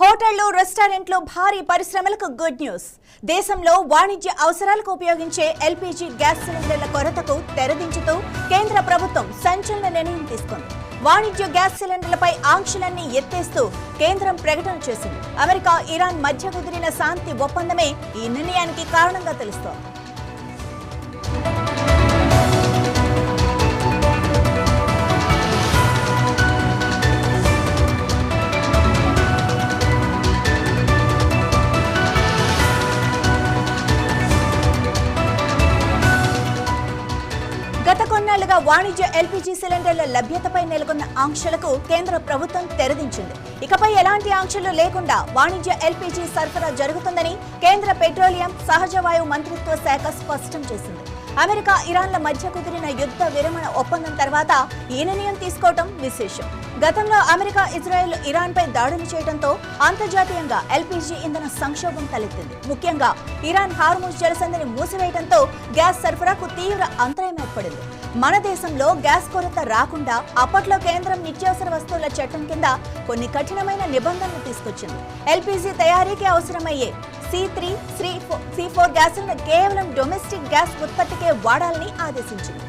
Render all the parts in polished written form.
హోటళ్లు, రెస్టారెంట్లు, భారీ పరిశ్రమలకు గుడ్ న్యూస్. దేశంలో వాణిజ్య అవసరాలకు ఉపయోగించే ఎల్పీజీ గ్యాస్ సిలిండర్ల కొరతకు తెరదించుతూ కేంద్ర ప్రభుత్వం సంచలన నిర్ణయం తీసుకుంది. వాణిజ్య గ్యాస్ సిలిండర్లపై ఆంక్షలన్నీ ఎత్తేస్తూ కేంద్రం ప్రకటన చేసింది. అమెరికా, ఇరాన్ మధ్య కుదిరిన శాంతి ఒప్పందమే ఈ నిర్ణయానికి కారణంగా తెలుస్తోంది. గత కొన్నేళ్లుగా వాణిజ్య ఎల్పీజీ సిలిండర్ల లభ్యతపై నెలకొన్న ఆంక్షలకు కేంద్ర ప్రభుత్వం తెరదించింది. ఇకపై ఎలాంటి ఆంక్షలు లేకుండా వాణిజ్య ఎల్పీజీ సరఫరా జరుగుతుందని కేంద్ర పెట్రోలియం, సహజ వాయువు మంత్రిత్వ శాఖ స్పష్టం చేసింది. అమెరికా, ఇరాన్ల మధ్య కుదిరిన యుద్ధ విరమణ ఒప్పందం తర్వాత ఈ నిర్ణయం తీసుకోవడం విశేషం. గతంలో అమెరికా, ఇజ్రాయెల్ ఇరాన్పై దాడులు చేయడంతో అంతర్జాతీయంగా ఎల్పీజీ ఇంధన సంక్షోభం తలెత్తింది. ముఖ్యంగా ఇరాన్ హార్ముజ్ జలసంధిని మూసివేయడంతో గ్యాస్ సరఫరాకు తీవ్ర అంతరాయం ఏర్పడింది. మన దేశంలో గ్యాస్ కొరత రాకుండా అప్పట్లో కేంద్రం నిత్యావసర వస్తువుల చట్టం కింద కొన్ని కఠినమైన నిబంధనలు తీసుకొచ్చింది. ఎల్పీజీ తయారీకి అవసరమయ్యే C3, C4 గ్యాసులను కేవలం డొమెస్టిక్ గ్యాస్ ఉత్పత్తికే వాడాలని ఆదేశించింది.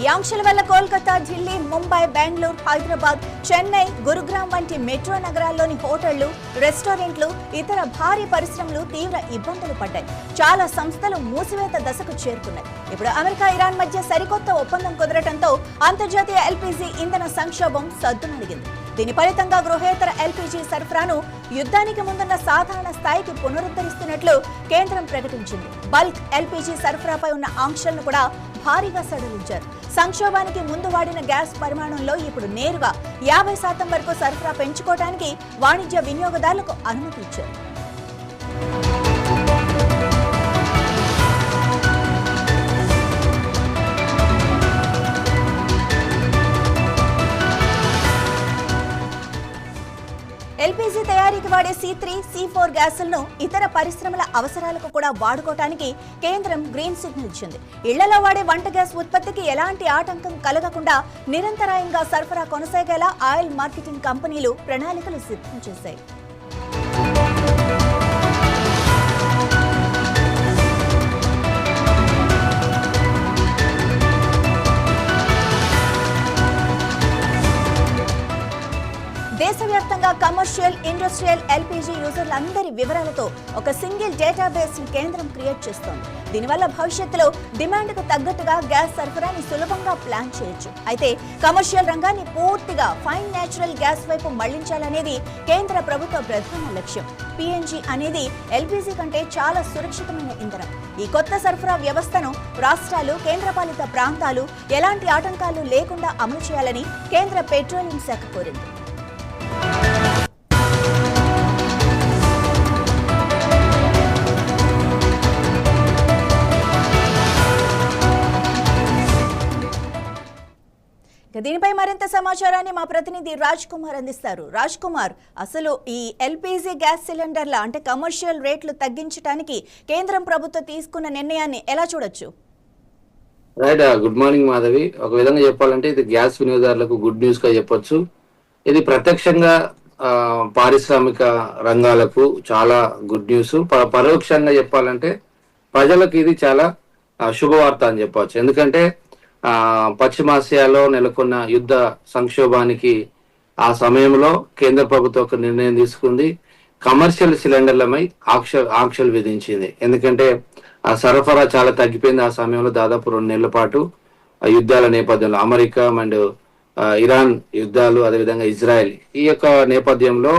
ఈ ఆంక్షల వల్ల కోల్కతా, ఢిల్లీ, ముంబై, బెంగళూరు, హైదరాబాద్, చెన్నై, గురుగ్రామ్ వంటి మెట్రో నగరాల్లోని హోటళ్లు, రెస్టారెంట్లు, ఇతర భారీ పరిశ్రమలు తీవ్ర ఇబ్బందులు పడ్డాయి. చాలా సంస్థలు మూసివేత దశకు చేరుకున్నాయి. ఇప్పుడు అమెరికా, ఇరాన్ మధ్య సరికొత్త ఒప్పందం కుదరటంతో అంతర్జాతీయ ఎల్పీజీ ఇంధన సంక్షోభం సద్దుమణిగింది. దీని ఫలితంగా గృహేతర ఎల్పీజీ సరఫరాను యుద్ధానికి ముందున్న సాధారణ స్థాయికి పునరుద్ధరిస్తున్నట్లు కేంద్రం ప్రకటించింది. బల్క్ ఎల్పీజీ సరఫరాపై ఉన్న ఆంక్షలను కూడా భారీగా సడలించారు. సంక్షోభానికి ముందు వాడిన గ్యాస్ పరిమాణంలో ఇప్పుడు నేరుగా 50% వరకు సరఫరా పెంచుకోవడానికి వాణిజ్య వినియోగదారులకు అనుమతి ఇచ్చారు. ఎల్పీజీ తయారీకి వాడే C3, C4 గ్యాసులను ఇతర పరిశ్రమల అవసరాలకు కూడా వాడుకోవడానికి కేంద్రం గ్రీన్ సిగ్నల్ ఇచ్చింది. ఇళ్లలో వాడే వంట గ్యాస్ ఉత్పత్తికి ఎలాంటి ఆటంకం కలగకుండా నిరంతరాయంగా సరఫరా కొనసాగేలా ఆయిల్ మార్కెటింగ్ కంపెనీలు ప్రణాళికలు సిద్ధం చేశాయి. దేశవ్యాప్తంగా కమర్షియల్, ఇండస్ట్రియల్ ఎల్పీజీ యూజర్లందరి వివరాలతో ఒక సింగిల్ డేటాబేస్ ని కేంద్రం క్రియేట్ చేస్తోంది. దీనివల్ల భవిష్యత్తులో డిమాండ్కు తగ్గట్టుగా గ్యాస్ సరఫరాని సులభంగా ప్లాన్ చేయొచ్చు. అయితే కమర్షియల్ రంగాన్ని పూర్తిగా ఫైన్ న్యాచురల్ గ్యాస్ వైపు మళ్లించాలనేది కేంద్ర ప్రభుత్వ ప్రధాన లక్ష్యం. పీఎన్జీ అనేది ఎల్పీజీ కంటే చాలా సురక్షితమైన ఇంధనం. ఈ కొత్త సరఫరా వ్యవస్థను రాష్ట్రాలు, కేంద్రపాలిత ప్రాంతాలు ఎలాంటి ఆటంకాలు లేకుండా అమలు చేయాలని కేంద్ర పెట్రోలియం శాఖ కోరింది. దీనిపై మరింత సమాచారాన్ని మా ప్రతినిధి రాజ్ కుమార్ అందిస్తారు. రాజ్ కుమార్, అసలు ఈ ఎల్పీజీ గ్యాస్ సిలిండర్ల అంటే కమర్షియల్ రేట్లు తగ్గించడానికి కేంద్రం ప్రభుత్వం తీసుకున్న నిర్ణయాన్ని ఎలా చూడొచ్చు? Right, good morning Madhavi. ఒక విధంగా చెప్పాలంటే ఇది గ్యాస్ వినియోగదారులకు గుడ్ న్యూస్ గా చెప్పొచ్చు. ఇది ప్రత్యక్షంగా పారిశ్రామిక రంగాలకు చాలా గుడ్ న్యూస్. పరోక్షంగా చెప్పాలంటే ప్రజలకు ఇది చాలా శుభవార్త అని చెప్పవచ్చు. ఎందుకంటే పశ్చిమాసియాలో నెలకొన్న యుద్ధ సంక్షోభానికి ఆ సమయంలో కేంద్ర ప్రభుత్వం ఒక నిర్ణయం తీసుకుంది. కమర్షియల్ సిలిండర్లపై ఆంక్షలు విధించింది. ఎందుకంటే ఆ సరఫరా చాలా తగ్గిపోయింది. ఆ సమయంలో దాదాపు 2 నెలల పాటు యుద్ధాల నేపథ్యంలో అమెరికా అండ్ ఇరాన్ యుద్ధాలు, అదేవిధంగా ఇజ్రాయెల్, ఈ యొక్క నేపథ్యంలో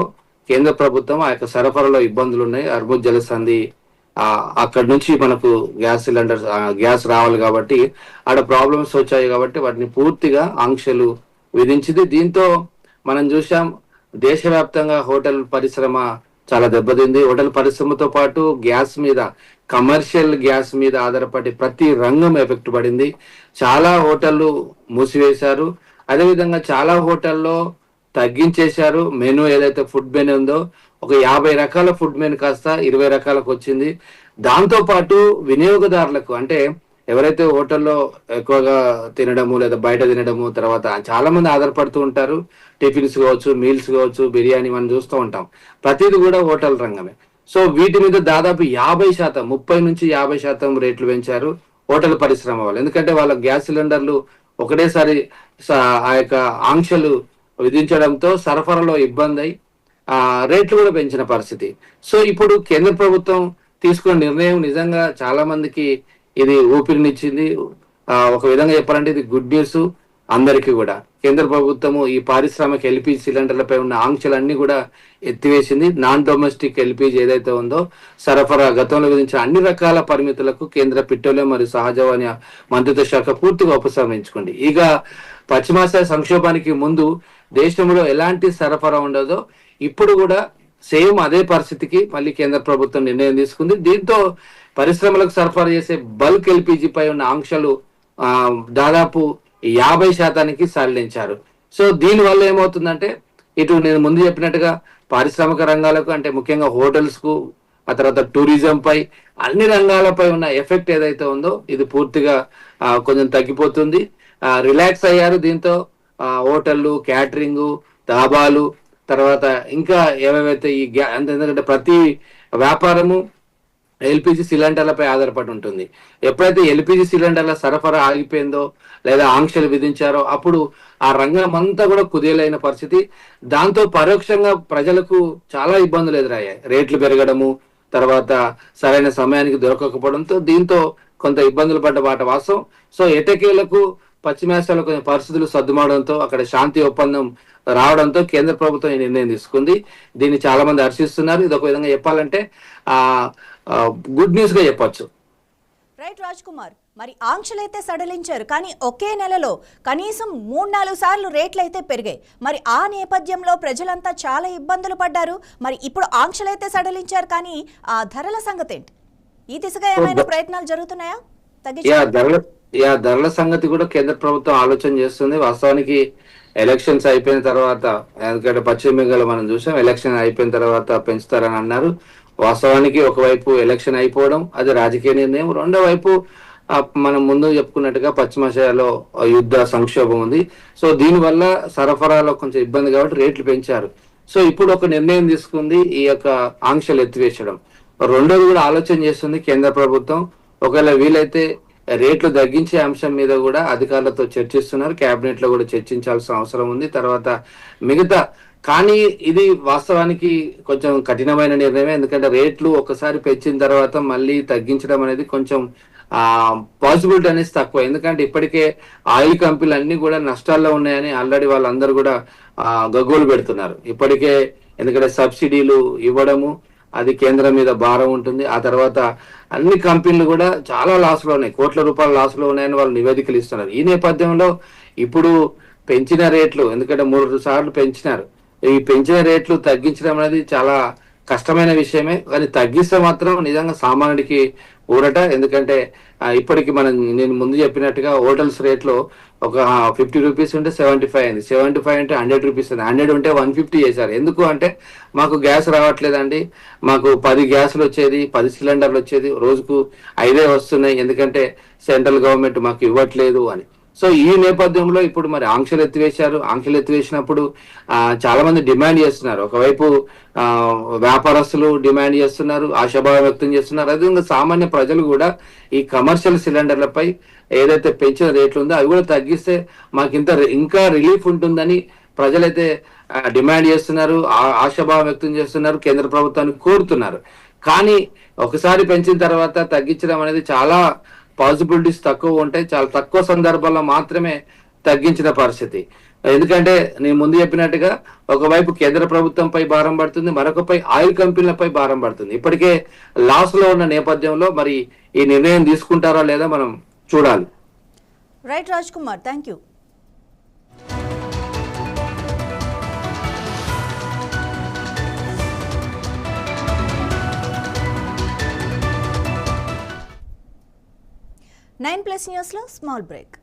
కేంద్ర ప్రభుత్వం ఆ యొక్క సరఫరాలో ఇబ్బందులు ఉన్నాయి. హార్ముజ్ జలసంధి అక్కడి నుంచి మనకు గ్యాస్ రావాలి కాబట్టి ఆడ ప్రాబ్లమ్స్ వచ్చాయి కాబట్టి వాటిని పూర్తిగా ఆంక్షలు విధించింది. దీంతో మనం చూసాం దేశవ్యాప్తంగా హోటల్ పరిశ్రమ చాలా దెబ్బతింది. హోటల్ పరిశ్రమతో పాటు గ్యాస్ మీద, కమర్షియల్ గ్యాస్ మీద ఆధారపడి ప్రతి రంగం ఎఫెక్ట్ పడింది. చాలా హోటళ్లు మూసివేశారు. అదేవిధంగా చాలా హోటల్లో తగ్గించేశారు. మెనూ ఏదైతే ఫుడ్ మెనూ ఉందో ఒక 50 రకాల ఫుడ్ మెనూ కాస్త 20 రకాలకు వచ్చింది. దాంతో పాటు వినియోగదారులకు అంటే ఎవరైతే హోటల్లో ఎక్కువగా తినడము లేదా బయట తినడము, తర్వాత చాలా మంది ఆధారపడుతూ ఉంటారు. టిఫిన్స్ కావచ్చు, మీల్స్ కావచ్చు, బిర్యానీ మనం చూస్తూ ఉంటాం. ప్రతిది కూడా హోటల్ రంగమే. సో వీటి మీద దాదాపు 50%, 30 నుంచి 50% రేట్లు పెంచారు హోటల్ పరిశ్రమ వాళ్ళు. ఎందుకంటే వాళ్ళ గ్యాస్ సిలిండర్లు ఒకటేసారి ఆ యొక్క ఆంక్షలు విధించడంతో సరఫరాలో ఇబ్బంది అయి రేట్లు కూడా పెంచిన పరిస్థితి. సో ఇప్పుడు కేంద్ర ప్రభుత్వం తీసుకున్న నిర్ణయం నిజంగా చాలా మందికి ఇది ఊపిరినిచ్చింది. ఒక విధంగా చెప్పాలంటే ఇది గుడ్ న్యూస్ అందరికీ కూడా. కేంద్ర ప్రభుత్వము ఈ పారిశ్రామిక ఎల్పిజి సిలిండర్లపై ఉన్న ఆంక్షలన్నీ కూడా ఎత్తివేసింది. నాన్ డొమెస్టిక్ ఎల్పిజి ఏదైతే ఉందో సరఫరా గతంలో విధించిన అన్ని రకాల పరిమితులకు కేంద్ర పెట్రోలియం మరియు సహజవాణి మంత్రిత్వ శాఖ పూర్తిగా ఉపసంహరించుకుంది. ఇక పశ్చిమాసియా సంక్షోభానికి ముందు దేశంలో ఎలాంటి సరఫరా ఉండదో ఇప్పుడు కూడా సేమ్ అదే పరిస్థితికి మళ్ళీ కేంద్ర ప్రభుత్వం నిర్ణయం తీసుకుంది. దీంతో పరిశ్రమలకు సరఫరా చేసే బల్క్ ఎల్పిజి పై ఉన్న ఆంక్షలు దాదాపు 50% సడలించారు. సో దీని వల్ల ఏమవుతుందంటే ఇటు నేను ముందు చెప్పినట్టుగా పారిశ్రామిక రంగాలకు అంటే ముఖ్యంగా హోటల్స్ కు, ఆ తర్వాత టూరిజం పై, అన్ని రంగాలపై ఉన్న ఎఫెక్ట్ ఏదైతే ఉందో ఇది పూర్తిగా కొంచెం తగ్గిపోతుంది. రిలాక్స్ అయ్యారు దీంతో హోటళ్ళు, క్యాటరింగ్, డాబాలు, తర్వాత ఇంకా ఏవేవైతే ఈ ఎందుకంటే ప్రతి వ్యాపారము ఎల్పిజి సిలిండర్లపై ఆధారపడి ఉంటుంది. ఎప్పుడైతే ఎల్పిజి సిలిండర్ల సరఫరా ఆగిపోయిందో లేదా ఆంక్షలు విధించారో అప్పుడు ఆ రంగం అంతా కూడా కుదేలైన పరిస్థితి. దాంతో పరోక్షంగా ప్రజలకు చాలా ఇబ్బందులు ఎదురయ్యాయి. రేట్లు పెరగడము, తర్వాత సరైన సమయానికి దొరకకపోవడంతో దీంతో కొంత ఇబ్బందులు పడ్డ మాట వాస్తవం. సో ఎటకేలకు పశ్చిమాసియాలో కొన్ని పరిస్థితులు సర్దుమవడంతో అక్కడ శాంతి ఒప్పందం రావడంతో కేంద్ర ప్రభుత్వం ఈ నిర్ణయం తీసుకుంది. దీన్ని చాలా మంది హర్షిస్తున్నారు. ఇది ఒక విధంగా చెప్పాలంటే గుడ్ న్యూస్ గా చెప్పొచ్చు. రైట్ రాజ్ కుమార్, మరి ఆంక్షలైతే సడలించారు కానీ ఒకే నెలలో కనీసం 3-4 సార్లు రేట్లు అయితే పెరిగాయి. మరి ఆ నేపథ్యంలో ప్రజలంతా చాలా ఇబ్బందులు పడ్డారు. మరి ఇప్పుడు ఆంక్షలైతే సడలించారు కానీ ఆ ధరల సంగతి ఏంటి? ఈ దిశగా ఏమైనా ప్రయత్నాలు జరుగుతున్నాయా? ధరల సంగతి కూడా కేంద్ర ప్రభుత్వం ఆలోచన చేస్తుంది. వాస్తవానికి ఎలక్షన్స్ అయిపోయిన తర్వాత, ఎందుకంటే పశ్చిమ బెంగాల్ మనం చూసాం, ఎలక్షన్ అయిపోయిన తర్వాత పెంచుతారని అన్నారు. వాస్తవానికి ఒకవైపు ఎలక్షన్ అయిపోవడం అది రాజకీయ నిర్ణయం, రెండో వైపు మనం ముందు చెప్పుకున్నట్టుగా పశ్చిమాసియాలో యుద్ధ సంక్షోభం ఉంది. సో దీనివల్ల సరఫరాలో కొంచెం ఇబ్బంది కాబట్టి రేట్లు పెంచారు. సో ఇప్పుడు ఒక నిర్ణయం తీసుకుంది ఈ యొక్క ఆంక్షలు ఎత్తివేసడం. రెండోది కూడా ఆలోచన చేస్తుంది కేంద్ర ప్రభుత్వం. ఒకవేళ వీలైతే రేట్లు తగ్గించే అంశం మీద కూడా అధికారులతో చర్చిస్తున్నారు. కేబినెట్ లో కూడా చర్చించాల్సిన అవసరం ఉంది. తర్వాత మిగతా కానీ ఇది వాస్తవానికి కొంచెం కఠినమైన నిర్ణయమే. ఎందుకంటే రేట్లు ఒకసారి పెంచిన తర్వాత మళ్ళీ తగ్గించడం అనేది కొంచెం పాసిబిలిటీ అనేది తక్కువ. ఎందుకంటే ఇప్పటికే ఆయిల్ కంపెనీలు అన్ని కూడా నష్టాల్లో ఉన్నాయని ఆల్రెడీ వాళ్ళందరూ కూడా గగ్గోలు పెడుతున్నారు ఇప్పటికే. ఎందుకంటే సబ్సిడీలు ఇవ్వడము అది కేంద్రం మీద భారం ఉంటుంది. ఆ తర్వాత అన్ని కంపెనీలు కూడా చాలా లాస్లో ఉన్నాయి, కోట్ల రూపాయల లాస్లో ఉన్నాయని వాళ్ళు నివేదికలు ఇస్తున్నారు. ఈ నేపథ్యంలో ఇప్పుడు పెంచిన రేట్లు, ఎందుకంటే 3 సార్లు పెంచినారు, ఈ పెంచిన రేట్లు తగ్గించడం అనేది చాలా కష్టమైన విషయమే. కానీ తగ్గిస్తే మాత్రం నిజంగా సామాన్యుడికి ఊరట. ఎందుకంటే ఇప్పటికి నేను ముందు చెప్పినట్టుగా హోటల్స్ రేట్లో ఒక 50 రూపీస్ ఉంటే 75 అయింది, 75 అంటే 100 రూపీస్ ఉంది, 100 ఉంటే 150 చేశారు. ఎందుకు అంటే మాకు గ్యాస్ రావట్లేదండి, మాకు 10 గ్యాసులు వచ్చేది, 10 సిలిండర్లు వచ్చేది, రోజుకు 5 వస్తున్నాయి, ఎందుకంటే సెంట్రల్ గవర్నమెంట్ మాకు ఇవ్వట్లేదు అని. సో ఈ నేపథ్యంలో ఇప్పుడు మరి ఆంక్షలు ఎత్తివేశారు. ఆంక్షలు ఎత్తివేసినప్పుడు చాలా మంది డిమాండ్ చేస్తున్నారు. ఒకవైపు వ్యాపారస్తులు డిమాండ్ చేస్తున్నారు, ఆశాభావం వ్యక్తం చేస్తున్నారు. అదేవిధంగా సామాన్య ప్రజలు కూడా ఈ కమర్షియల్ సిలిండర్లపై ఏదైతే పెంచిన రేట్లు ఉందో అవి కూడా తగ్గిస్తే మాకు ఇంకా రిలీఫ్ ఉంటుందని ప్రజలైతే డిమాండ్ చేస్తున్నారు, ఆశాభావం వ్యక్తం చేస్తున్నారు, కేంద్ర ప్రభుత్వాన్ని కోరుతున్నారు. కానీ ఒకసారి పెంచిన తర్వాత తగ్గించడం అనేది చాలా పాసిబిలిటీస్ తక్కువ ఉంటాయి. చాలా తక్కువ సందర్భాల్లో మాత్రమే తగ్గించిన పరిస్థితి. ఎందుకంటే నేను ముందు చెప్పినట్టుగా ఒకవైపు కేంద్ర ప్రభుత్వంపై భారం పడుతుంది, మరొకపై ఆయిల్ కంపెనీలపై భారం పడుతుంది. ఇప్పటికే లాస్ లో ఉన్న నేపథ్యంలో మరి ఈ నిర్ణయం తీసుకుంటారా లేదా మనం చూడాలి. Right Raj Kumar, thank you. Nine plus న్యూస్లో స్మాల్ బ్రేక్.